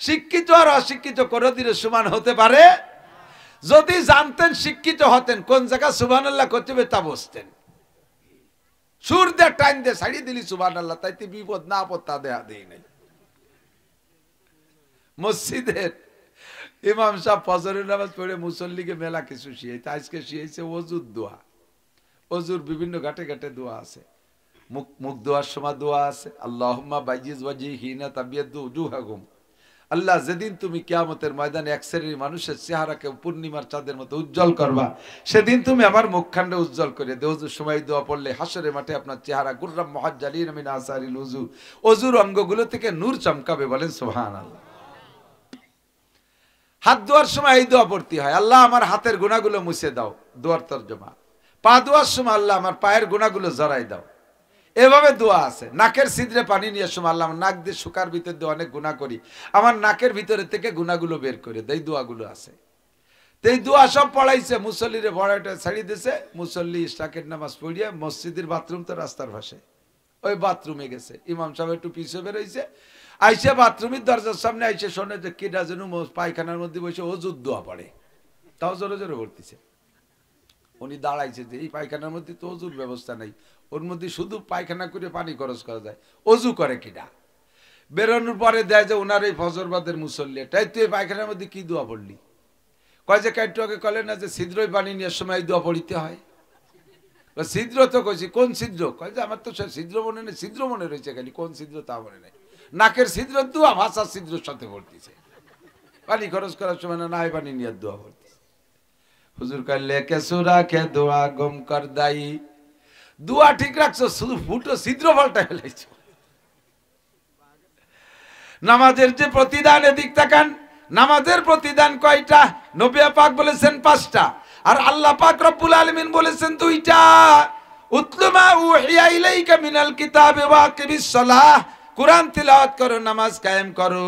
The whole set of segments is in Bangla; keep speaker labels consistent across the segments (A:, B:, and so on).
A: শিক্ষিত আর অশিক্ষিত কোনদিনও সমান হতে পারে। যদি জানতেন শিক্ষিত হতেন কোন জায়গা সুবহানাল্লাহ করতে হবে তা বসতেন। সুর দিয়ে টাইম দিয়ে ছাড়িয়ে দিলি সুবহানাল্লাহ, তাইতে বিপদ না আপদ তা দেয়া দেই নাই। মসজিদের ইমাম সাহেব ফজরের নামাজ পড়ে মুসল্লিকে মেলা কিছু শিখাইতে, আজকে শিখাইছে অজুর দোয়া। অজুর বিভিন্ন ঘাটে ঘাটে দোয়া আছে, মুখ দোয়ার সময় দোয়া আছে, আল্লাহুম্মা বাইয়িজ ওয়াজহিনা তাবিয়াদু উজুহাকুম। আল্লাহ, যেদিন তুমি কিয়ামতের ময়দানে এক শ্রেণীর মানুষের চেহারাকে পূর্ণিমার চাঁদের মতো উজ্জ্বল করবা, সেদিন তুমি আমার মুখখান্ডে উজ্জ্বল করে দে। অজুর সময় দোয়া পড়লে হাসরের মাঠে আপনার চেহারা গুররাম মুহাজ্জালিন মিন আসারিল উজু, অজুর অঙ্গগুলো থেকে নূর চমকাবে। বলেন সুবহানাল্লাহ। হাত ধোয়ার সময় এই দোয়া পড়তে হয়, আল্লাহ আমার হাতের গুনাহগুলো মুছে দাও, দোয়ার তরজমা। পা ধোয়ার সময় আল্লাহ আমার পায়ের গুনাহগুলো জড়াই দাও, এভাবে দোয়া আছে। নাকের ছিদ্রে পানি নিয়ে সময় আল্লাহ আমার নাক দিয়ে শুকার ভিতর দিয়ে অনেক গুনাহ করি, আমার নাকের ভিতরে থেকে গুনাহগুলো বের করে দেয়, দোয়াগুলো আছে। তো এই দোয়া সব পড়াইছে, মুসল্লিরে ভরাটা ছাড়িয়ে দিছে। মুসল্লি ইশরাকের নামাজ পড়িয়ে মসজিদের বাথরুম তো রাস্তার পাশে, ওই বাথরুমে গেছে। ইমাম সাহেব একটু পিছিয়ে বেরোইছে, আইসে বাথরুমের দরজার সামনে আইসে শোনে যে কিডা যেন পায়খানার মধ্যে বসে অজুর দোয়া পড়ে, তাও জোরে জোরে পড়তেছে। উনি দাঁড়াইছে যে এই পায়খানার মধ্যে তো অজুর ব্যবস্থা নাই, ওর মধ্যে শুধু পায়খানা করে পানি খরচ করা যায়, অজু করে কিনা। বেরোনোর পরে দেয় যে ওনার এই ফজরবাদের মুসল্লি, তাই তুই পায়খানার মধ্যে কি দোয়া পড়লি? কয় যে কাইটুয়াকে কলে না যে ছিদ্রই পানি নেওয়ার সময় দোয়া পড়িতে হয়। ছিদ্র তো কইছি, কোন ছিদ্র? কয় যে আমার তো সে ছিদ্র মনে নেই, ছিদ্র মনে রয়েছে খালি, কোন ছিদ্র তা মনে নেই। নাকের ছিদ্র দোয়া ভাষার ছিদ্রের সাথে পড়তেছে, পানি খরচ করার সময় না নাই পানি নিয়ে দোয়া পড়তেছে। হুজুর কাল্লে কে সুরা কে দোয়া গম কর দাই, দোয়া ঠিক রাখছো, শুধু ফুটো ছিদ্র পাল্টা ফেলাইছো। নামাজের যে প্রতিদান, এদিক তাকান, নামাজের প্রতিদান কয়টা? নবী পাক বলেছেন 5টা, আর আল্লাহ পাক রব্বুল আলামিন বলেছেন 2টা। উতলু মা উহিয়া ইলাইকা মিনাল কিতাবি ওয়া আকিমিস সালাহ, কুরআন তিলাওয়াত করো, নামাজ কায়েম করো।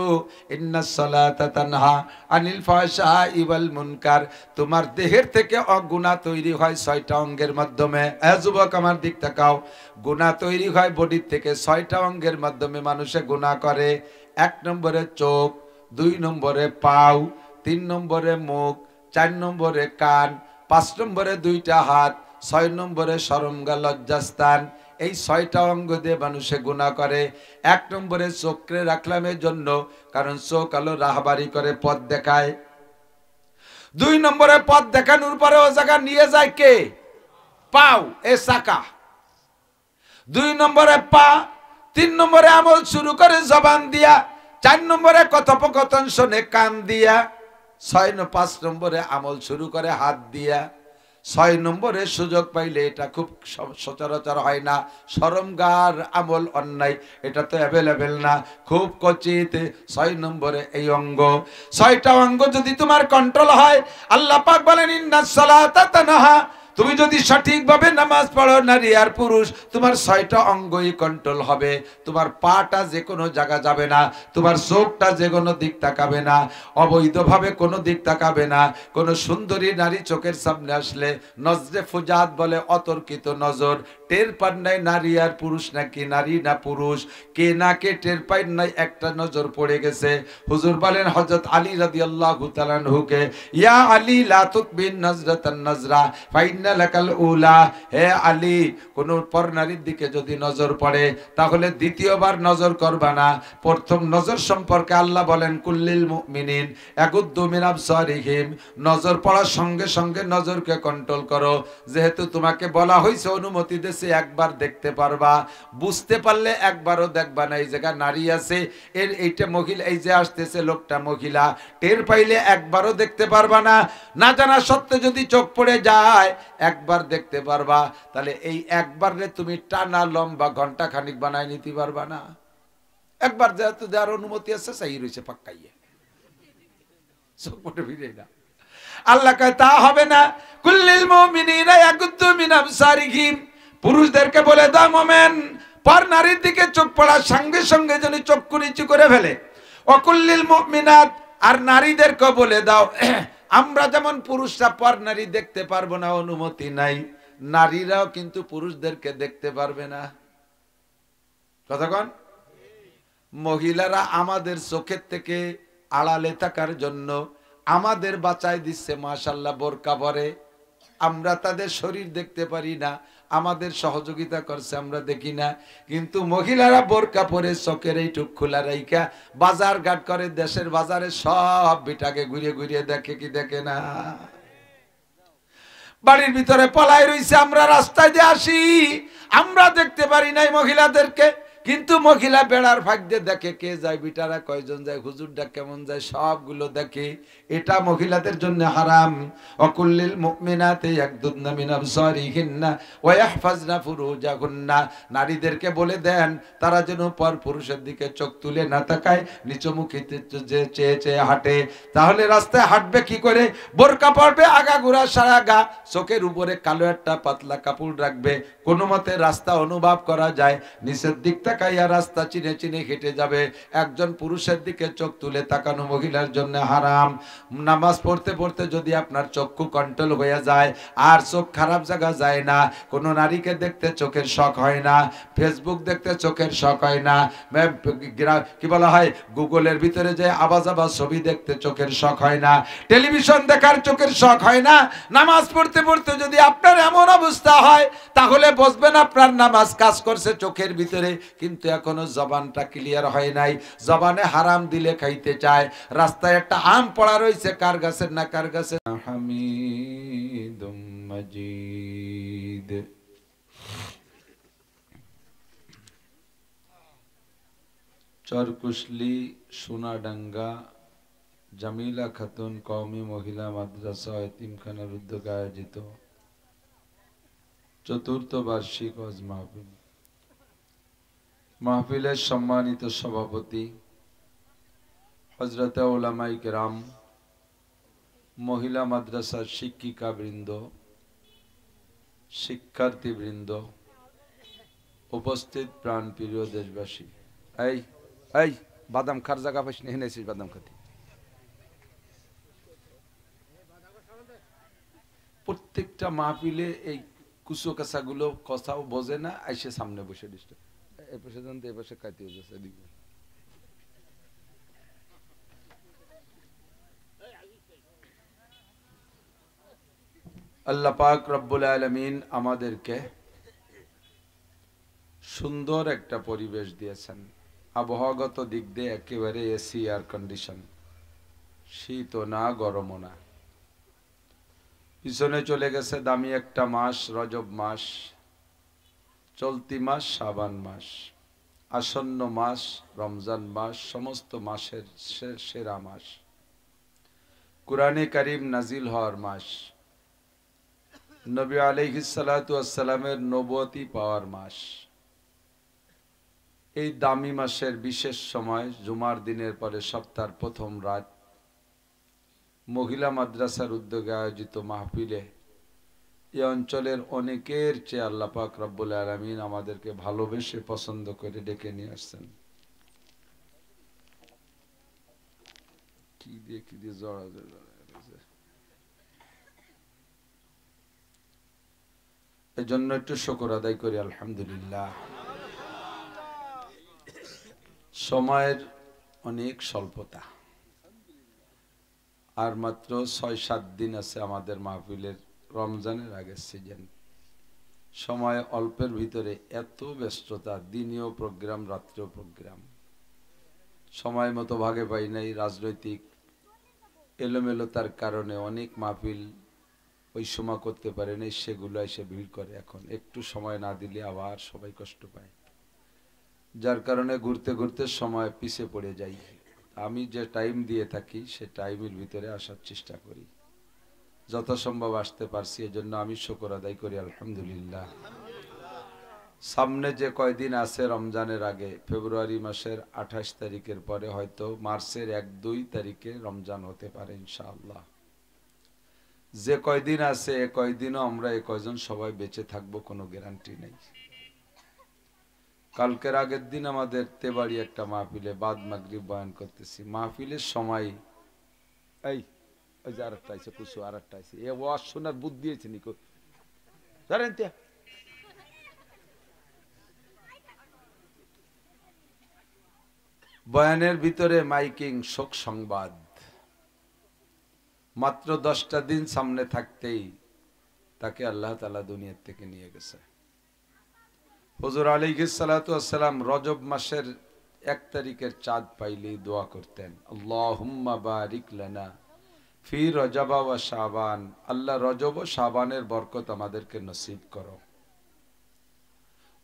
A: ইন্নাস সালাতা তানহা আনিল ফাহশাই ওয়াল মুনকার, তোমার দেহের থেকে গুনাহ তৈরি হয় 6টা অঙ্গের মাধ্যমে। যুবক আমার দিক তাকাও, গুনাহ তৈরি হয় বডির থেকে 6টা অঙ্গের মাধ্যমে। মানুষে গুনাহ করে 1 নম্বরে চোখ, 2 নম্বরে পাও, 3 নম্বরে মুখ, 4 নম্বরে কান, 5 নম্বরে 2টা হাত, 6 নম্বরে শরমগা লজ্জাস্থান। এই 6টা অঙ্গ দিয়ে মানুষে গুনাহ করে। 1 নম্বরে চোখকে রাখলামের জন্য, কারণ চোখ আলো রাহবারি করে, পথ দেখায়। 2 নম্বরে পথ দেখানোর পরে ও জায়গা নিয়ে যায় কে? পাও, এ চাকা। 2 নম্বরে পা, 3 নম্বরে আমল শুরু করে জবান দিয়া, 4 নম্বরে কথোপকথন শোনে কান দিয়া, 5 নম্বরে আমল শুরু করে হাত দিয়া, 6 নম্বরে সুযোগ পাইলে, এটা খুব সচরাচর হয় না, শরমগার আমল অন্যায়, এটা তো অ্যাভেলেবেল না, খুব কচিত। 6 নম্বরে এই অঙ্গ। 6টা অঙ্গ যদি তোমার কন্ট্রোল হয়, আল্লাহ পাক বলেন ইন্নাস সালাতা তানহা, তুমি যদি সঠিকভাবে নামাজ পড়ো, নারী আর পুরুষ, তোমার 6টা অঙ্গই কন্ট্রোল হবে। তোমার পাটা যে কোনো জায়গা যাবে না, তোমার চোখটা যে কোনো দিক তাকাবে না, অবৈধভাবে কোনো দিক তাকাবে না। কোনো সুন্দরী নারী চোখের সামনে আসলে নজরে ফুজাত বলে, অতর্কিত নজর, টের পান নাই নারী আর পুরুষ নাকি নারী না পুরুষ, কে না কে টের পাই নাই, একটা নজর পড়ে গেছে। হুজুর বলেন হযরত আলী রাদিয়াল্লাহু তাআলা আনহুকে, ইয়া আলী লা তুকবিন নজরাতান নজরা ফাইন্না লাকাল উলা, হে আলী, কোন পর নারীর দিকে যদি নজর পড়ে তাহলে দ্বিতীয়বার নজর করবা না। প্রথম নজর সম্পর্কে আল্লাহ বলেন কুল্লিল মুমিনিন ইয়াগুদ্দু মিন আবসারিহিম, নজর পড়ার সঙ্গে সঙ্গে নজরকে কন্ট্রোল করো। যেহেতু তোমাকে বলা হয়েছে, অনুমতি দিয়েছে, একবার দেখতে পারবা, বুঝতে পারলে একবারও দেখবা না। এই জায়গা নারী আছে, এর এইটা মহিলা, এই যে আসতেছে লোকটা মহিলা, টের পাইলে একবারও দেখতে পারবা না। না জানা সত্ত্বে যদি চোখ পড়ে যায় একবার দেখতে পারবা, তাহলে এই একবারে তুমি টানা লম্বা ঘন্টা খানিক বানায় নিতে পারবা না। একবার যেহেতু যার অনুমতি আছে, সেই রয়েছে পাক্কাইয়ে, চোখ পড়ে ফিরে না। আল্লাহ কয় তা হবে না। কুল্লিল মুমিনিনা ইয়াগুদ্দু মিন আবসারিহিম, পুরুষদেরকে বলে দাও মোমেন পর নারীর দিকে চোখ পড়ার সঙ্গে সঙ্গে যেন চক্ষু নিচু করে ফেলে। ওয়াকুল্লিল মুমিনাত, আর নারীদেরকে বলে দাও, আমরা যেমন পুরুষরা পর নারী দেখতে পারবো না, অনুমতি নাই, নারীরাও কিন্তু পুরুষদেরকে দেখতে পারবে না। কতক্ষণ? মহিলারা আমাদের চোখের থেকে আড়ালে থাকার জন্য আমাদের বাঁচায় দিচ্ছে মাশাআল্লাহ বোরকা পরে। আমরা তাদের শরীর দেখতে পারি না, আমাদের সহযোগিতা করছে আমরা দেখি না, কিন্তু মহিলারা বোরকা পরে চোখের এইটুক খোলা রাইখা বাজার ঘাট করে, দেশের বাজারে সব বিটাকে ঘুরে ঘুরে দেখে কি দেখে না? বাড়ির ভিতরে পলাই রইছে, আমরা রাস্তায় দিয়ে আসি, আমরা দেখতে পারি নাই মহিলাদেরকে, কিন্তু মহিলা বেড়ার ফাঁক দিয়ে দেখে কে যায়, বিটারা কয়জন যায়, হুজুরটা কেমন যায়, সবগুলো দেখে। এটা মহিলাদের জন্য হারাম। অকুল্লিল মুমিনাতি ইয়াগদুদনা মিন আবসারিহিন্না ওয়া ইয়াহফাজনা ফুরুজাহুন্না, নারীদেরকে বলে দেন তারা যেন পর পুরুষের দিকে চোখ তুলে না তাকায়, নিচমুখী যে চেয়ে চেয়ে হাঁটে। তাহলে রাস্তায় হাঁটবে কি করে? বোরকা পরবে, আগাগোড়া সারা গা, চোখের উপরে কালো একটা পাতলা কাপড় রাখবে, কোনো মতে রাস্তা অনুভব করা যায়, নিচের দিক তাকাইয়া রাস্তা চিনে চিনে হেঁটে যাবে। একজন পুরুষের দিকে চোখ তুলে তাকানো মহিলার জন্য হারাম। নামাজ পড়তে পড়তে যদি আপনার চক্ষু কন্ট্রোল হয়ে যায়, আর চোখ খারাপ জায়গা যায় না, কোনো নারীকে দেখতে চোখের শখ হয় না, ফেসবুক দেখতে চোখের শখ হয় না, কি বলা হয় গুগলের ভিতরে যে আবাজ আবাজ ছবি দেখতে চোখের শখ হয় না, টেলিভিশন দেখার চোখের শখ হয় না, নামাজ পড়তে পড়তে যদি আপনার এমন অবস্থা হয়, তাহলে বুঝবেন আপনার নামাজ কাজ করছে চোখের ভিতরে, কিন্তু এখনো জবানটা ক্লিয়ার হয় নাই, জবানে হারাম দিলে খাইতে চায়। রাস্তায় একটা আম পড়া রয়েছে, কার গাছের না কার গাছের। হামিদুম মাজিদ। চরকুশলি সোনাডাঙ্গা জামিলা খাতুন কওমি মহিলা মাদ্রাসা ও এতিমখানার উদ্যোগে আয়োজিত চতুর্থ বার্ষিক ওয়াজ মাহফিল। মাহফিলের সম্মানিত সভাপতি হযরতে উলামায়ে কেরাম, মহিলা মাদ্রাসার শিক্ষিকা বৃন্দ, শিক্ষার্থী বৃন্দ, উপস্থিত প্রাণপ্রিয় দেশবাসী। এই এই বাদাম খার জায়গা পাইস না, এনেছিস বাদাম খাতে। প্রত্যেকটা মাহফিলে এই কুচো কাঁচা গুলো কথাও বোঝে না, আইসে সামনে বসে ডিস্টার্ব, এই পাশে জানতে এই পাশে কাইতে যাচ্ছে। আল্লাহ পাক রব্বুল আলামিন আমাদেরকে সুন্দর একটা পরিবেশ দিয়েছেন, আবহাওয়াগত দিক দিয়ে একেবারে এসি এয়ার কন্ডিশন, শীতও না গরমও না। পিছনে চলে গেছে দামি একটা মাস রজব মাস, চলতি মাস শাবান মাস, আসন্ন মাস রমজান মাস, সমস্ত মাসের সেরা মাস, কুরআনে কারীম নাজিল হওয়ার মাস, নবী আলাইহিস সালাতু ওয়াস সালামের নবুয়তি পাওয়ার মাস। এই দামি মাসের বিশেষ সময় জুমার দিনের পরে সপ্তাহের প্রথম রাত মহিলা মাদ্রাসার উদ্যোগে আয়োজিত মাহফিলে এই অঞ্চলের অনেকের চেয়ে আল্লাহ পাক রব্বুল আলামিন আমাদেরকে ভালোবেসে পছন্দ করে ডেকে নিয়ে আসছেন। কি দিয়ে জড়া এই জন্য একটু শুকর আদায় করি আলহামদুলিল্লাহ। সময়ের অনেক স্বল্পতা, আর মাত্র ৬-৭ দিন আছে আমাদের মাহফিলের রমজানের আগের সিজন। সময় অল্পের ভিতরে এত ব্যস্ততা, দিনেও প্রোগ্রাম রাত্রেও প্রোগ্রাম, সময় মতো ভাগে পাই নাই। রাজনৈতিক এলোমেলোতার কারণে অনেক মাহফিল ওই সময় করতে পারে নাই, সেগুলো এসে ভিড় করে। এখন একটু সময় না দিলে আবার সবাই কষ্ট পায়, যার কারণে ঘুরতে ঘুরতে সময় পিছিয়ে পড়ে যাই। আমি যে টাইম দিয়ে থাকি সে টাইমের ভিতরে আসার চেষ্টা করি, যথাসম্ভব আসতে পারছি, এজন্য আমি শুকর আদায় করি আলহামদুলিল্লাহ। সামনে যে কয়দিন আছে রমজানের আগে, ফেব্রুয়ারি মাসের 28 তারিখের পরে হয়তো মার্চের 1-2 তারিখে রমজান হতে পারে ইনশাআল্লাহ। যে কয়দিন আছে এ কয়দিনও আমরা এ কয়জন সবাই বেঁচে থাকবো কোনো গ্যারান্টি নেই। কালকের আগের দিন আমাদের তেবাড়ি একটা মাহফিলে বাদ মাগরিব বয়ান করতেছি, মাহফিলের সময় এই ওই যে আরেকটা আছে কুসু, আরেকটা আছে এ ওয়াজ শোনার বুদ্ধি দিয়েছে নিকো জানেন তে বয়ানের ভিতরে মাইকিং শোক সংবাদ, মাত্র 10টা দিন সামনে থাকতেই তাকে আল্লাহ তাআলা দুনিয়া থেকে নিয়ে গেছে। হুজুর আলাইহিস সালাতু ওয়াস সালাম রজব মাসের 1 তারিখের চাঁদ পাইলেই দোয়া করতেন, আল্লাহুম্মা বারিক লানা ফি রজব ওয়া শাবান, আল্লাহ রজব ও শাবানের বরকত আমাদেরকে নসিব করো।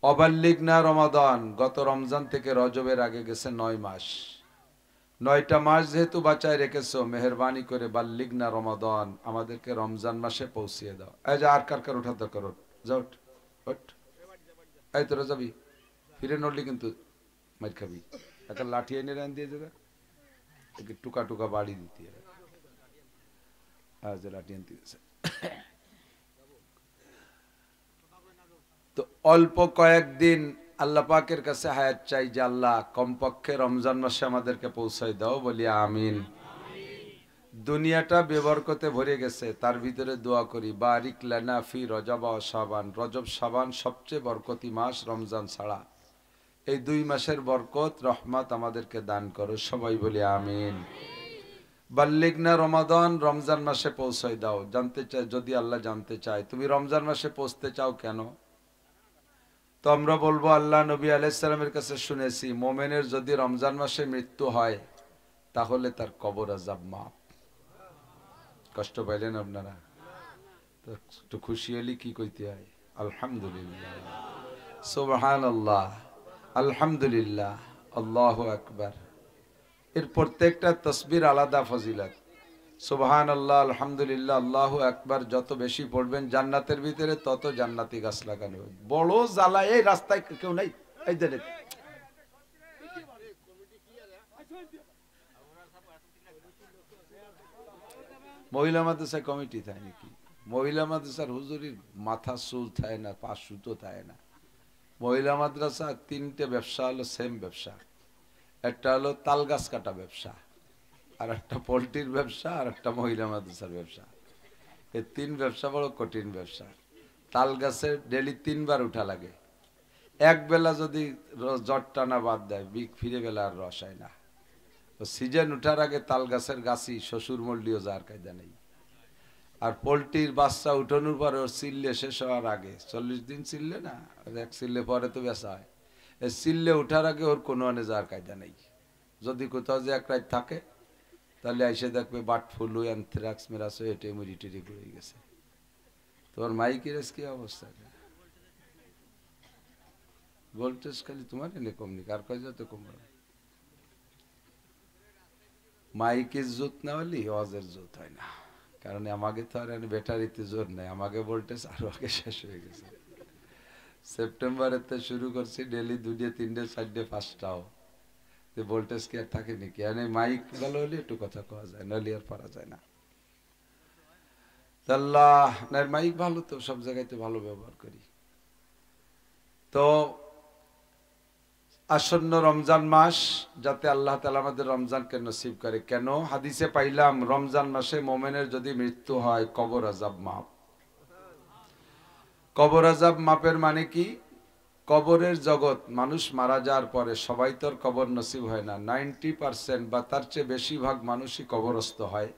A: অবাল্লিগনা রমাদান, গত রমজান থেকে রজবের আগে গেছে 9 মাস, 9টা মাস যেহেতু বাঁচায় রেখেছো, মেহেরবানি করে বাল্লিগনা রমাদান, আমাদেরকে রমজান মাসে পৌঁছিয়ে দাও। এই যে আর কার উঠাতে করো, যাও ওঠ, এই তোরা যাবি, ফিরে নড়লি কিন্তু মার খাবি। একটা লাঠি এনে রান দিয়ে যাবে, টুকা টুকা বাড়ি দিতে হবে। লাঠি আনতে গেছে। তো অল্প কয়েকদিন আল্লাহ পাকের কাছে হায়াত চাই যে আল্লাহ কমপক্ষে রমজান মাসে আমাদেরকে পৌঁছাই দাও, বলি আমিন। দুনিয়াটা বেবরকতে ভরে গেছে, তার ভিতরে দোয়া করি বারিক লানা ফি রজব ওয়া শাবান, রজব শাবান সবচেয়ে বরকতি মাস রমজান ছাড়া, এই 2 মাসের বরকত রহমত আমাদেরকে দান করো, সবাই বলি আমিন। বাল্লিগনা রমাদান, রমজান মাসে পৌঁছাই দাও। জানতে চাই, যদি আল্লাহ জানতে চায় তুমি রমজান মাসে পৌঁছতে চাও কেন, তো আমরা বলবো আল্লাহ নবী আলাইহিস সালামের কাছে শুনেছি মুমিনের যদি রমজান মাসে মৃত্যু হয় তাহলে তার কবর আযাব মাফ। কষ্ট পাইলেন আপনারা? তো একটু খুশি হলে কি কইতে হয়? আলহামদুলিল্লাহ, সুবহানাল্লাহ, আলহামদুলিল্লাহ, আল্লাহু আকবার। এর প্রত্যেকটা তাসবির আলাদা ফজিলত। সুবহানাল্লাহ, আলহামদুলিল্লাহ, আল্লাহু আকবার যত বেশি পড়বেন জান্নাতের ভিতরে তত জান্নাতি গাছ লাগানো। বড় জ্বালা, এই রাস্তায় কেউ নাই, এই যে মহিলা মাদ্রাসা কমিটি থাকে নাকি? মহিলা মাদ্রাসার হুজুরির মাথা চুল থাকে না, পা সুতো থাকে না। মহিলা মাদ্রাসা 3টে ব্যবসা হলো সেম ব্যবসা, একটা হলো তাল গাছ কাটা ব্যবসা, আর একটা পোল্ট্রির ব্যবসা, আর একটা মহিলা মাদ্রাসার ব্যবসা। এই 3 ব্যবসা বড় কঠিন ব্যবসা। তাল গাছে ডেলি 3 বার উঠা লাগে, এক বেলা যদি জট টানা বাদ দেয় ফিরে বেলা আর রস হয় না। তো সিজন উঠার আগে তাল গাছের গাছি শ্বশুর মল্লিও যার কায়দা নেই। আর পোল্ট্রির বাচ্চা উঠানোর পরে ওর চিল্লে শেষ হওয়ার আগে 40 দিন চিল্লে না, এক চিল্লে পরে তো বেচা হয়, এই চিল্লে উঠার আগে ওর কোনো আনে যাওয়ার কায়দা নেই। যদি কোথাও যে এক রাত থাকে তাহলে এসে দেখবে বাট ফুলু অ্যানথ্রাক্স মেরাস এটে মুড়ি টেরি পড়ে গেছে। তোমার মাইকের কি অবস্থা? ভোল্টেজ খালি তোমার এনে কমনি, কার কাজ যত কম। মাইকের জোত না হলে ওয়াজের জোত হয় না, কারণ আমাকে তো আর ব্যাটারিতে জোর নাই, আমাকে ভোল্টেজ আরো আগে শেষ হয়ে গেছে। সেপ্টেম্বরের শুরু করছি ডেলি 2টে 3টে 4টে 5টাও, ভোল্টেজ কি আর থাকে নাকি? মাইক ভালো হলে একটু কথা কওয়া যায়, নাহলে আর পারা যায় না। আল্লাহ মাইক ভালো তো সব জায়গায় তো ভালো ব্যবহার করি। তো আসন্ন রমজান মাস যাতে আল্লাহ তাআলা আমাদের রমজানকে নসিব করে। কেন? হাদিসে পাইলাম রমজান মাসে মুমিনের যদি মৃত্যু হয় কবর আযাব মাফ। কবর আযাব মাপের মানে কি? কবরের জগৎ, মানুষ মারা যাওয়ার পরে সবাই তোর কবর নসিব হয় না, 90% বা তার চেয়ে বেশিরভাগ মানুষই কবরস্থ হয়।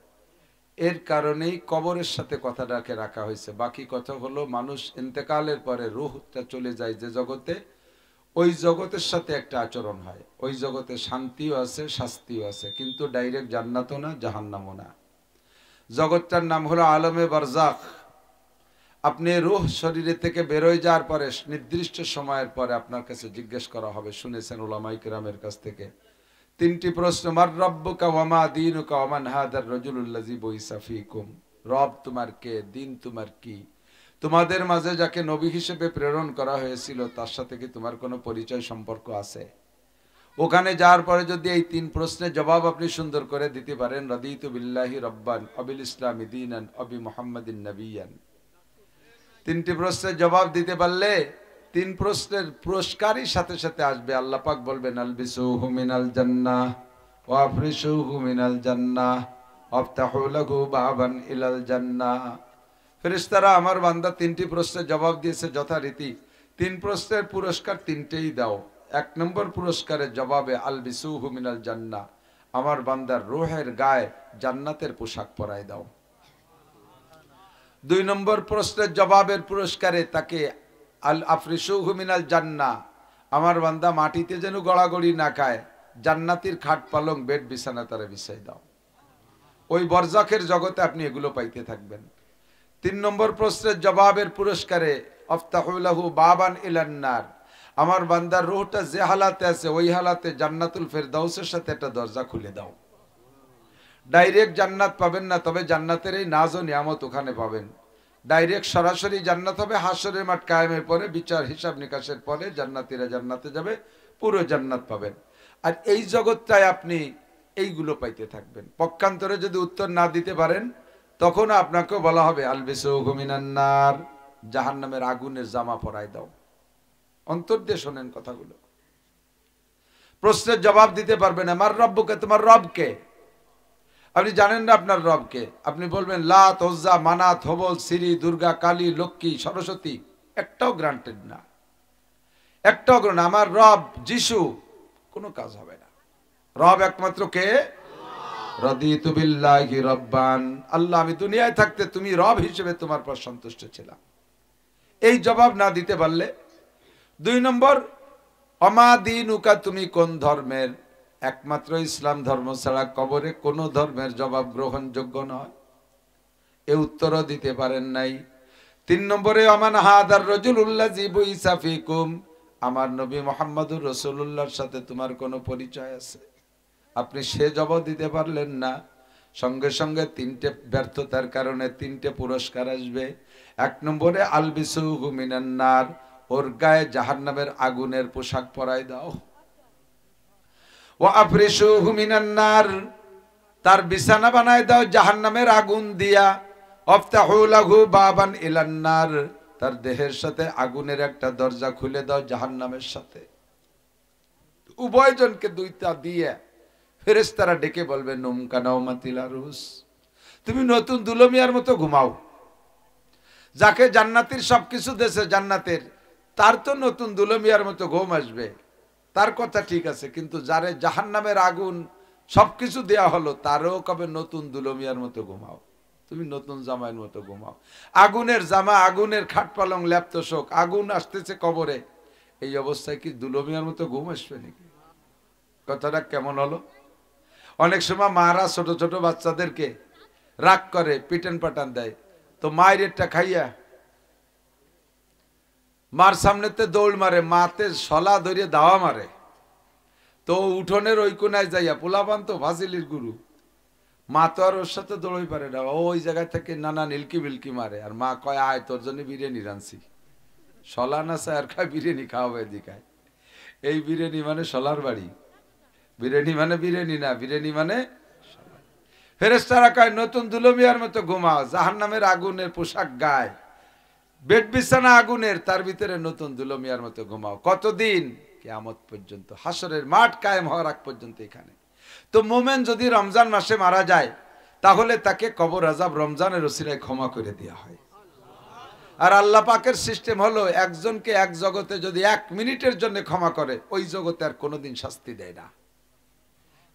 A: এর কারণেই কবরের সাথে কথাটাকে রাখা হয়েছে। বাকি কথা হলো মানুষ ইন্তেকালের পরে রূহটা চলে যায় যে জগতে, ওই জগতের সাথে একটা আচরণ হয়। ওই জগতে শান্তিও আছে, শাস্তিও আছে, কিন্তু ডাইরেক্ট জান্নাতও না, জাহান্নামও না। জগৎটার নাম হলো আলমে বারজাখ। আপনি রূহ শরীরে থেকে বেরোয় যাওয়ার পরে নির্দিষ্ট সময়ের পরে আপনার কাছে জিজ্ঞেস করা হবে, শুনেছেন উলামায়ে কিরামের কাছ থেকে 3টি প্রশ্ন। মার রাব্বুকা ওয়া মা দীনুকা ওয়া মান হাদার রাজুলুল্লাযী বুইসা ফীকুম। রব তোমার কে, দিন তোমার কি, তোমাদের মাঝে যাকে নবী হিসেবে প্রেরণ করা হয়েছিল তার সাথে কি তোমার কোনো পরিচয় সম্পর্ক আছে? ওখানে যাওয়ার পরে যদি এই 3 প্রশ্নের জবাব আপনি সুন্দর করে দিতে পারেন, রাদিতু বিল্লাহি রাব্বান অবিল ইসলামি দীনান অবি মুহাম্মাদিন নবিয়ান, 3টি প্রশ্নের জবাব দিতে পারলে 3 প্রশ্নের পুরস্কারই সাথে সাথে আসবে। আল্লাহ পাক বলবেন আলবিসুহু মিনাল জান্নাহ ওয়া আফরিশুহু মিনাল জান্নাহ ওয়াফতাহু লাহু বাবান ইলাল জান্নাহ। ফেরেশতারা আমার বান্দা 3টি প্রশ্নের জবাব দিয়েছে যথারীতি, 3 প্রশ্নের পুরস্কার 3টেই দাও। এক নম্বর পুরস্কারের জবাবে আলবিসুহু মিনাল জান্নাহ, আমার বান্দার রূহের গায়ে জান্নাতের পোশাক পরাই দাও। দুই নম্বর প্রশ্নের জবাবের পুরস্কারে তাকে আল আফরিসুহু মিনাল জান্নাহ, আমার বান্দা মাটিতে যেন গড়াগড়ি না খায়, জান্নাতির খাট পালং বেড বিছানা তারা বিছাই দাও। ওই বরজাখের জগতে আপনি এগুলো পাইতে থাকবেন। তিন নম্বর প্রশ্নের জবাবের পুরস্কারে আফতাহু লাহু বাবান ইলান নার, আমার বান্দার রূহটা যে হালাতে আছে ওই হালাতে জান্নাতুল ফেরদাউসের সাথে একটা দরজা খুলে দাও। ডাইরেক্ট জান্নাত পাবেন না, তবে জান্নাতের এই নাজ ও নিয়ামত ওখানে পাবেন। ডাইরেক্ট সরাসরি জান্নাত হবে হাসরের মাঠ কায়েমের পরে, বিচার হিসাব নিকাশের পরে জান্নাতীরা জান্নাতে যাবে, পুরো জান্নাত পাবেন। আর এই জগৎটায় আপনি এইগুলো পাইতে থাকবেন। পক্ষান্তরে যদি উত্তর না দিতে পারেন তখন আপনাকেও বলা হবে আলবিসুহু মিনান নার, জাহান্নামের আগুনের জামা পরাই দাও। অন্তর দিয়ে শোনেন কথাগুলো। প্রশ্নের জবাব দিতে পারবেন না, আমার রব্বকে, তোমার রবকে আপনি জানেন না আপনার রবকে। আপনি বলবেন লাত, উজ্জা, মানাত, হবল, সিরি, দুর্গা, কালী, লক্ষ্মী, সরস্বতী, একটাও গ্রান্টেড না, একটাও গ্রহণ। আমার রব যিশু, কোনো কাজ হবে না। রব একমাত্র কে? রাদিতু বিল্লাহি রব্বান, আল্লাহ আমি দুনিয়ায় থাকতে তুমি রব হিসেবে তোমার পর সন্তুষ্ট ছিলাম। এই জবাব না দিতে পারলে, দুই নম্বর অমা দীনুকা, তুমি কোন ধর্মের? একমাত্র ইসলাম ধর্ম ছাড়া কবরে কোন ধর্মের জবাব গ্রহণযোগ্য নয়, এ উত্তরও দিতে পারেন নাই। তিন নম্বরে আমান হাদার রাজুলুল্লাযী বুইসা ফীকুম, আমার নবী মুহাম্মদুর রাসূলুল্লাহর সাথে তোমার কোনো পরিচয় আছে? আপনি সে জবাব দিতে পারলেন না। সঙ্গে সঙ্গে তিনটে ব্যর্থতার কারণে তিনটে পুরস্কার আসবে। এক নম্বরে আলবিসুহু মিনান নার, ওর গায়ে জাহান্নামের আগুনের পোশাক পরাই দাও। ওয়া আফরিসুহু মিনান নার, তার বিছানা বানায় দাও জাহান্নামের আগুন দিয়া। আফতাহু লাহু বাবান ইলান নার, তার দেহের সাথে আগুনের একটা দরজা খুলে দাও জাহান্নামের সাথে। উভয়জনকে দুইটা দিয়ে ফেরেশতারা ডেকে বলবে নুম কানাউমাতিল আরুস, তুমি নতুন দুলমিয়ার মতো ঘুমাও। যাকে জান্নাতের সবকিছু দেশে জান্নাতের, তার তো নতুন দুলমিয়ার মতো ঘুম আসবে, তার কথা ঠিক আছে। কিন্তু যারে জাহান্নামের আগুন সবকিছু দেয়া হলো, তারও কবে নতুন দুলমিয়ার মতো ঘুমাও, তুমি নতুন জামাইয়ের মতো ঘুমাও। আগুনের জামা, আগুনের খাট পালং, ল্যাপ্ত শোক, আগুন আসতেছে কবরে, এই অবস্থায় কি দুলমিয়ার মতো ঘুম আসবে নাকি? কথাটা কেমন হলো? অনেক সময় মারা ছোট ছোট বাচ্চাদেরকে রাগ করে, পিটান পাটান দেয়, তো মায়ের একটা খাইয়া মার সামনেতে দৌড় মারে, মাতে শলা ধরিয়ে দাওয়া মারে, তো উঠোনের ওই কোনায় যাইয়া, পোলাপান তো ফাজিলির গুরু, মা তো আর ওর সাথে দৌড়ই পারে না, ওই জায়গায় থেকে নানা নীলকি বিলকি মারে, আর মা কয় আয় তোর জন্য বিরিয়ানি রাঁধছি। শলা না চায় আর খায় বিরিয়ানি খাওয়াবে দিকায়। এই বিরিয়ানি মানে শলার বাড়ি, বিরিয়ানি মানে বিরিয়ানি না, বিরিয়ানি মানে। ফেরেশতারা কয় নতুন দুলমিয়ার মতো ঘুমাও, জাহান্নামের আগুনের পোশাক গায়, বেড বিছানা আগুনের, তার ভিতরে নতুন দুলমিয়ার মতো ঘুমাও। কতদিন? কিয়ামত পর্যন্ত, হাসরের মাঠ কায়েম হওয়ার আগ পর্যন্ত এখানে। তো মোমেন যদি রমজান মাসে মারা যায়, তাহলে তাকে কবর আযাব রমজানের ওসিলায় ক্ষমা করে দেওয়া হয়। আর আল্লাহ পাকের সিস্টেম হলো, একজনকে এক জগতে যদি 1 মিনিটের জন্য ক্ষমা করে, ওই জগতে আর কোনোদিন শাস্তি দেয় না।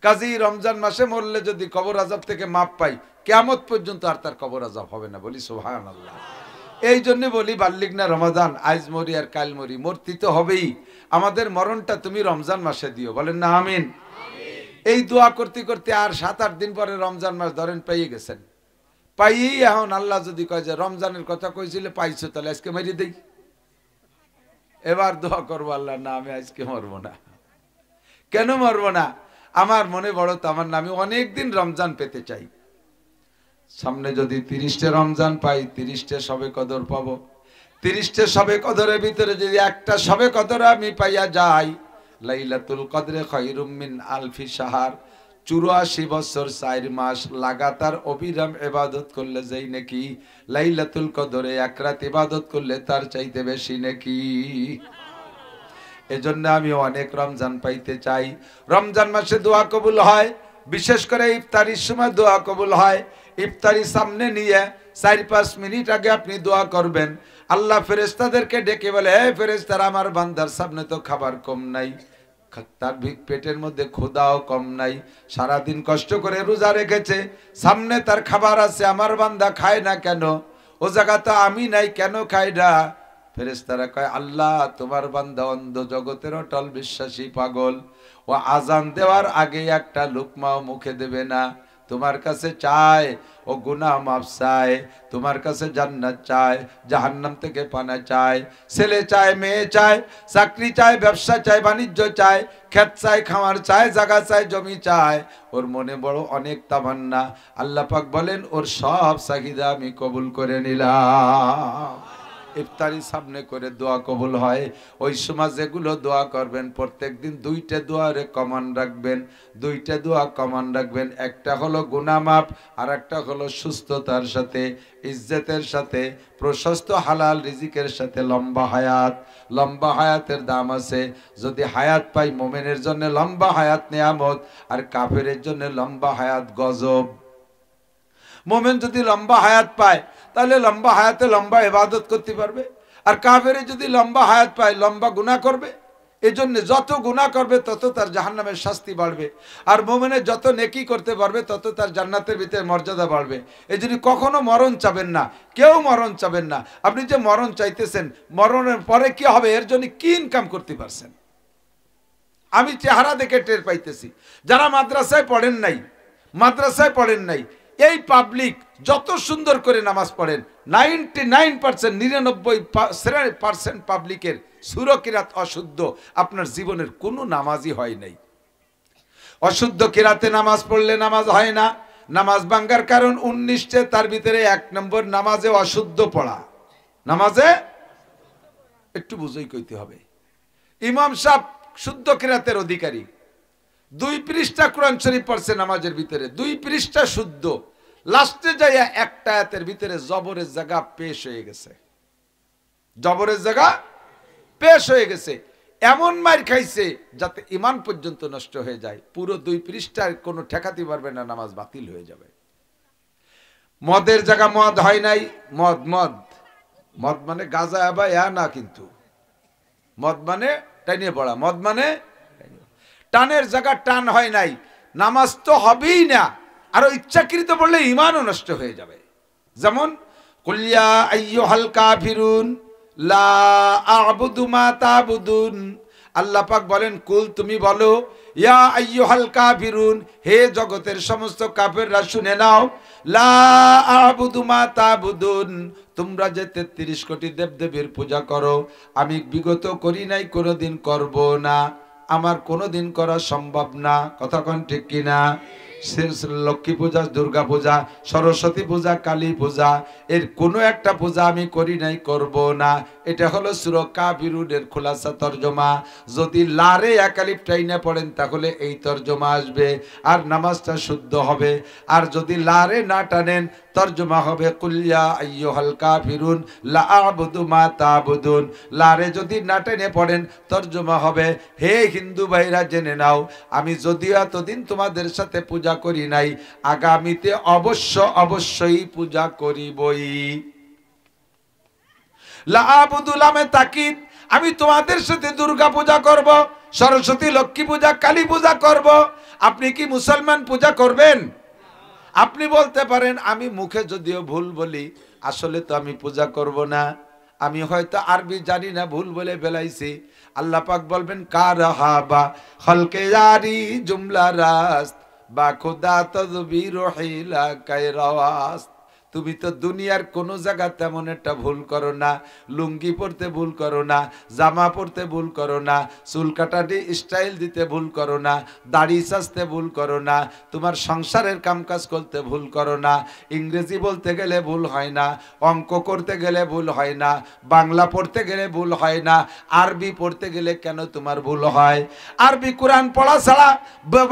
A: কাজী রমজান মাসে মরলে যদি কবর আযাব থেকে মাপ পাই, কিয়ামত পর্যন্ত আর তার কবর আযাব হবে না। বলি সুবহানাল্লাহ। এই জন্য বলি বাল্লিক না রমাদান, আজ মরি আর কাল মরি, মরতে তো হবেই। আমাদের মরণটা তুমি রমজান মাসে দিও, বলেন না আমিন। এই দোয়া করতে করতে আর 7-8 দিন পরে রমজান মাস ধরেন পেয়ে গেছেন, পাইয়েই এখন আল্লাহ যদি কয় যে রমজানের কথা কইছিলে পাইছো, তাহলে আজকে মেরে দেই। এবার দোয়া করবো, আল্লাহ না আমি আজকে মরবো না। কেন মরবো না? আমার মনে বড় তামান্না, আমি অনেকদিন রমজান পেতে চাই। সামনে যদি 30টে রমজান পাই, 30টে শবে কদর পাবো। 30টে শবে কদরের ভিতরে যদি একটা শবে কদর আমি পাইয়া যাই, লাইলাতুল কদরে খায়রুম মিন আলফি শাহর, 84 বছর 4 মাস লাগাতার অবিরাম ইবাদত করলে যেই নাকি, লাইলাতুল কদরে 1 রাত ইবাদত করলে তার চাইতে বেশি নাকি। এজন্য আমি অনেক রমজান পাইতে চাই। রমজান মাসে দোয়া কবুল হয়, বিশেষ করে ইফতারির সময় দোয়া কবুল হয়। ইফতারি সামনে নিয়ে 4-5 মিনিট আগে আপনি দোয়া করবেন, আল্লাহ ফেরেশতাদেরকে ডেকে বলে, হে ফেরেশতারা, আমার বান্দার সামনে তো খাবার কম নাই, তার পেটের মধ্যে ক্ষুধাও কম নাই, সারাদিন কষ্ট করে রোজা রেখেছে, সামনে তার খাবার আছে, আমার বান্দা খায় না কেন? ও জায়গাতে আমি নাই, কেন খায় না? ফেরেশতারা কয়, আল্লাহ তোমার বান্দা অন্ধ জগতের অটল বিশ্বাসী পাগল, ও আজান দেওয়ার আগে একটা লুকমাও মুখে দেবে না, তোমার কাছে চায়, ও গুনাহ মাফ চায়, তোমার কাছে জান্নাত চায়, জাহান্নাম থেকে পানা চায়, ছেলে চায়, মেয়ে চায়, চাকরি চায়, ব্যবসা চায়, বাণিজ্য চায়, ক্ষেত চায়, খামার চায়, জায়গা চায়, জমি চায়, ওর মনে বড় অনেক তামান্না। আল্লাহ পাক বলেন, ওর সব চাহিদা আমি কবুল করে নিলাম। ইফতারি সামনে করে দোয়া কবুল হয়। ওই সময় যেগুলো দোয়া করবেন, প্রত্যেকদিন দুইটা দোয়ারে কমান রাখবেন, দুইটা দোয়া কমান রাখবেন। একটা হলো গুনাহ মাফ, আর একটা হলো সুস্থতার সাথে, ইজ্জতের সাথে, প্রশস্ত হালাল রিজিকের সাথে লম্বা হায়াত। লম্বা হায়াতের দাম আছে। যদি হায়াত পাই, মোমেনের জন্য লম্বা হায়াত নিয়ামত, আর কাফেরের জন্য লম্বা হায়াত গজব। মোমেন যদি লম্বা হায়াত পায়, তাহলে লম্বা হায়াতে লম্বা ইবাদত করতে পারবে, আর কাফেরে যদি লম্বা হায়াত পায়, লম্বা গুনাহ করবে। এই জন্য যত গুনাহ করবে তত তার জাহান্নামের শাস্তি বাড়বে, আর মোমেনের যত নেকি করতে পারবে তত তার জান্নাতের ভিতরে মর্যাদা বাড়বে। এই জন্য কখনো মরণ চাবেন না, কেউ মরণ চাবেন না। আপনি যে মরণ চাইতেছেন, মরণের পরে কি হবে, এর জন্য কি ইনকাম করতে পারছেন? আমি চেহারা দেখে টের পাইতেছি, যারা মাদ্রাসায় পড়েন নাই, এই পাবলিক যত সুন্দর করে নামাজ পড়েন, 99%, 99% পাবলিকের সূরা-কিরাত অশুদ্ধ। আপনার জীবনের কোনো নামাজই হয় নাই। অশুদ্ধ কিরাতে নামাজ পড়লে নামাজ হয় না। নামাজ ভাঙ্গার কারণ 19টে, তার ভিতরে 1 নম্বর নামাজে অশুদ্ধ পড়া। নামাজে একটু বুঝেই কইতে হবে। ইমাম সাহেব শুদ্ধ কিরাতের অধিকারী, 2 পৃষ্ঠা কোরআন শরীফ পড়ছে নামাজের ভিতরে, 2 পৃষ্ঠা শুদ্ধ, লাস্টে যাইয়া একটা আয়াতের ভিতরে জবরের জায়গা পেশ হয়ে গেছে, জবরের জায়গা পেশ হয়ে গেছে। এমন মার খাইছে যাতে ঈমান পর্যন্ত নষ্ট হয়ে যায়। পুরো 2 পৃষ্ঠার কোনো ঠেকাতে পারবে না, নামাজ বাতিল হয়ে যাবে। মদের জায়গা মদ হয় নাই, মদ মদ মদ মানে গাঁজা বা ইয়া না, কিন্তু মদ মানে টানিয়ে পড়া, মদ মানে টানের জায়গা টান হয় নাই, নামাজ তো হবেই না। আর ইচ্ছাকৃত বললে ঈমানও নষ্ট হয়ে যাবে। যেমন কুল ইয়া আইয়ুহাল কাফিরুন লা আ'বুদু মা তা'বুদুন, আল্লাহ পাক বলেন, কুল তুমি বলো, ইয়া আইয়ুহাল কাফিরুন, হে জগতের সমস্ত কাফেররা শুনে নাও, লা আ'বুদু মা তা'বুদুন, তোমরা যে 33 কোটি দেবদেবীর পূজা করো, আমি বিগত করি নাই, কোনোদিন করব না, আমার কোনোদিন করা সম্ভব না। কথা কোন ঠিক কিনা? লক্ষ্মী পূজা, দুর্গা পূজা, সরস্বতী পূজা, কালী পূজা, এর কোনো একটা পূজা আমি করি নাই, করব না। এটা হলো সূরা কাফিরুনের খোলাসা তরজমা। যদি লারে একালিফ টাইনে পড়েন তাহলে এই তরজমা আসবে, আর নামাজটা শুদ্ধ হবে। আর যদি লারে না টানেন, তরজমা হবে কুল ইয়া আইয়ুহাল কাফিরুন লা আ'বুদু মা তা'বুদুন। লারে যদি না টেনে পড়েন, তরজমা হবে, হে হিন্দু ভাইরা জেনে নাও, আমি যদিও এতদিন তোমাদের সাথে পূজা করি নাই, আগামীতে অবশ্যই পূজা করিবই। লা আ'বুদু লামে তাকিদ, আমি তোমাদের সাথে দুর্গা পূজা করব, সরস্বতী, লক্ষ্মী পূজা, কালী পূজা করব। আপনি কি মুসলমান পূজা করবেন? আপনি বলতে পারেন, আমি মুখে যদিও ভুল বলি, আসলে তো আমি পূজা করব না, আমি হয়তো আরবি জানি না, ভুল বলে ফেলাইছি। আল্লাহ পাক বলবেন, কারহাবা খলকে জারি জুমলা রাস্ত বা খুদা তদবির হিলা কায়রাওয়াস। তুমি তো দুনিয়ার কোনো জায়গা তেমন একটা ভুল করো না, লুঙ্গি পরতে ভুল করো না, জামা পরতে ভুল করো না, চুল কাটাটি স্টাইল দিতে ভুল করো না, দাড়ি সাজতে ভুল করো না, তোমার সংসারের কামকাজ করতে ভুল করো না, ইংরেজি বলতে গেলে ভুল হয় না, অঙ্ক করতে গেলে ভুল হয় না, বাংলা পড়তে গেলে ভুল হয় না, আরবি পড়তে গেলে কেন তোমার ভুল হয়? আরবি কোরআন পড়া ছাড়া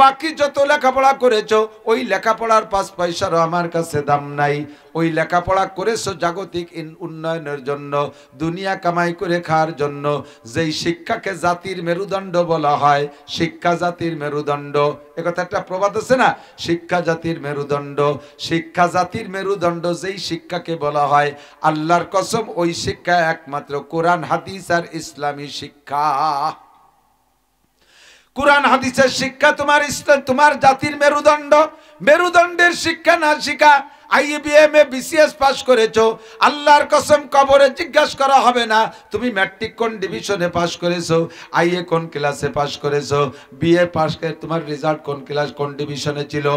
A: বাকি যত লেখাপড়া করেছো, ওই লেখাপড়ার 5 পয়সারও আমার কাছে দাম নাই। ওই লেখাপড়া করেছো জাগতিক উন্নয়নের জন্য, দুনিয়া কামাই করে খাওয়ার জন্য। যেই শিক্ষাকে জাতির মেরুদণ্ড বলা হয়, শিক্ষা জাতির মেরুদণ্ড, একথা একটা প্রবাদ আছে না, শিক্ষা জাতির মেরুদণ্ড। শিক্ষা জাতির মেরুদণ্ড যেই শিক্ষাকে বলা হয়, আল্লাহর কসম ওই শিক্ষা একমাত্র কোরআন হাদিস আর ইসলামী শিক্ষা। কোরআন হাদিসের শিক্ষা তোমার ইসলাম, তোমার জাতির মেরুদণ্ড। মেরুদণ্ডের শিক্ষা না শিখা আইবিএমে বিসিএস পাস করেছো, আল্লাহর কসম কবরে জিজ্ঞাসা করা হবে না তুমি ম্যাট্রিক কোন ডিভিশনে পাস করেছো, আইএ কোন ক্লাসে পাস করেছো, বিএ পাস করে তোমার রেজাল্ট কোন ক্লাস কোন ডিভিশনে ছিল,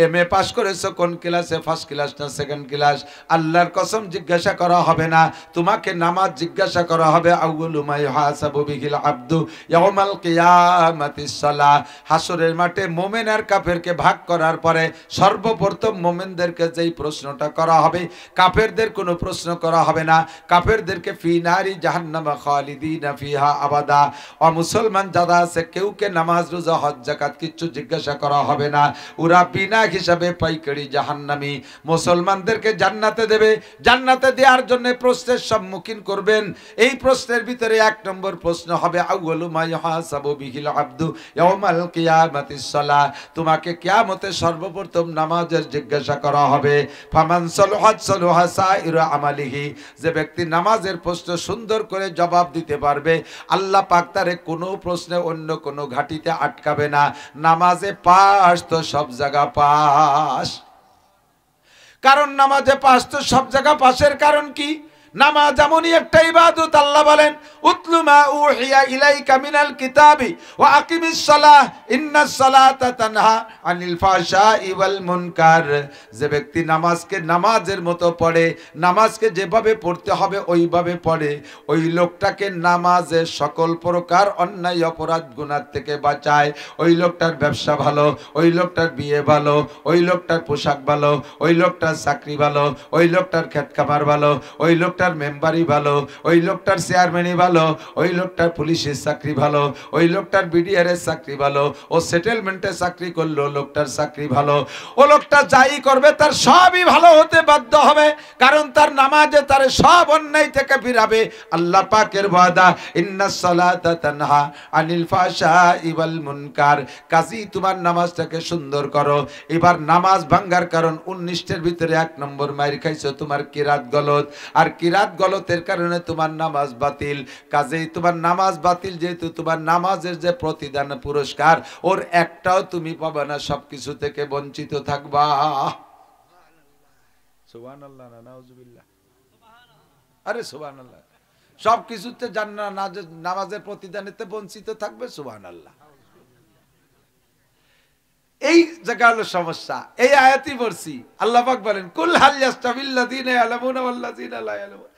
A: এমএ পাস করেছো কোন ক্লাসে, ফার্স্ট ক্লাস না সেকেন্ড ক্লাস। আল্লাহর কসম জিজ্ঞাসা করা হবে না। তোমাকে নামাজ জিজ্ঞাসা করা হবে, আউয়ালু মা ইউহাসাবু বিহিল আবদু ইয়াউমাল কিয়ামাতিস সালাহ। হাসরের মাঠে মুমিন আর কাফেরকে ভাগ করার পরে সর্বপ্রথম মুমিনদেরকে যেই প্রশ্নটা করা হবে, কাফেরদের কোনো প্রশ্ন করা হবে না। কাফেরদেরকে ফি নারি জাহান্নাম খালিদিনা ফিহা আবাদা। অমুসলমান যারা আছে কেউকে নামাজ রোজা হজ যাকাত কিচ্ছু জিজ্ঞাসা করা হবে না, ওরা বিনা হিসাবে পাইকারি জাহান্নামী। মুসলমানদেরকে জান্নাতে দেবে, জান্নাতে দেওয়ার জন্য প্রশ্নের সম্মুখীন করবেন। এই প্রশ্নের ভিতরে এক নম্বর প্রশ্ন হবে, আউয়ালু মা ইউহাসাবু বিহিল আবদু ইয়াউমাল কিয়ামাতিস সালাহ। তোমাকে কিয়ামতে সর্বপ্রথম নামাজের জিজ্ঞাসা করা হবে। ফামান সালাহাত সালাহা সাইরু আমালিহি। যে ব্যক্তি নামাজের প্রশ্ন সুন্দর করে জবাব দিতে পারবে, আল্লাহ পাক তারে কোনো প্রশ্নে অন্য কোনো ঘাটিতে আটকাবে না। নামাজে পাস তো সব জায়গা পাস। কারণ নামাজে পাস তো সব জায়গা পাসের কারণ কি? নামাজ এমনই একটা ইবাদত, আল্লাহ বলেন উতলু মা উহিয়া ইলাইকা মিনাল কিতাবি ওয়া আকিমিস সালাহ ইন্নাস সালাতা তানহা আনিল ফাহশাই ওয়াল মুনকার। যে ব্যক্তি নামাজকে নামাজের মতো পড়ে, নামাজকে যেভাবে পড়তে হবে ওইভাবে পড়ে, ওই লোকটাকে নামাজে সকল প্রকার অন্যায় অপরাধ গুনাহ থেকে বাঁচায়। ওই লোকটার ব্যবসা ভালো, ওই লোকটার বিয়ে ভালো, ওই লোকটার পোশাক ভালো, ওই লোকটার চাকরি ভালো, ওই লোকটার ক্ষেত খামার ভালো, ওই লোকটার মেম্বারই ভালো, ওই লোকটার চেয়ারম্যানই ভালো, ওই লোকটার পুলিশের চাকরি ভালো, ওই লোকটার বিডিআর এর চাকরি ভালো, ও সেটেলমেন্টে চাকরি করলো লোকটার চাকরি ভালো। ও লোকটা যাই করবে তার সবই ভালো হতে বাধ্য হবে, কারণ তার নামাজে তার সব অন্যায় থেকে ফিরাবে। আল্লাহ পাকের ওয়াদা ইন্নাস সালাতা তানহা আনিল ফাহশাই ওয়াল মুনকার। কাজী তোমার নামাজটাকে সুন্দর করো। এবার নামাজ ভাঙ্গার কারণ 19টার ভিতরে 1 নম্বর মাইর খাইছো তোমার কিরাত গলত, আর কিরাত গলতের কারণে তোমার নামাজ বাতিল। কাজেই তোমার নামাজ বাতিল, যেহেতু তোমার নামাজের যে প্রতিদান পুরস্কার ওর একটাও তুমি পাবে না, সবকিছু থেকে বঞ্চিত থাকবা। সুবহানাল্লাহ না নাউজুবিল্লাহ, আরে সুবহানাল্লাহ। সবকিছুতে জান্নাত নামাজের প্রতিদানেতে বঞ্চিত থাকবে, সুবহানাল্লাহ। এই জায়গা হলো সমস্যা। এই আয়াতই পড়ছি, আল্লাহ পাক বলেন কুল হাল ইয়াস্তাবিল্লাযিনা ইয়ালামুনা ওয়াল্লাযিনা লা ইয়ালামুন।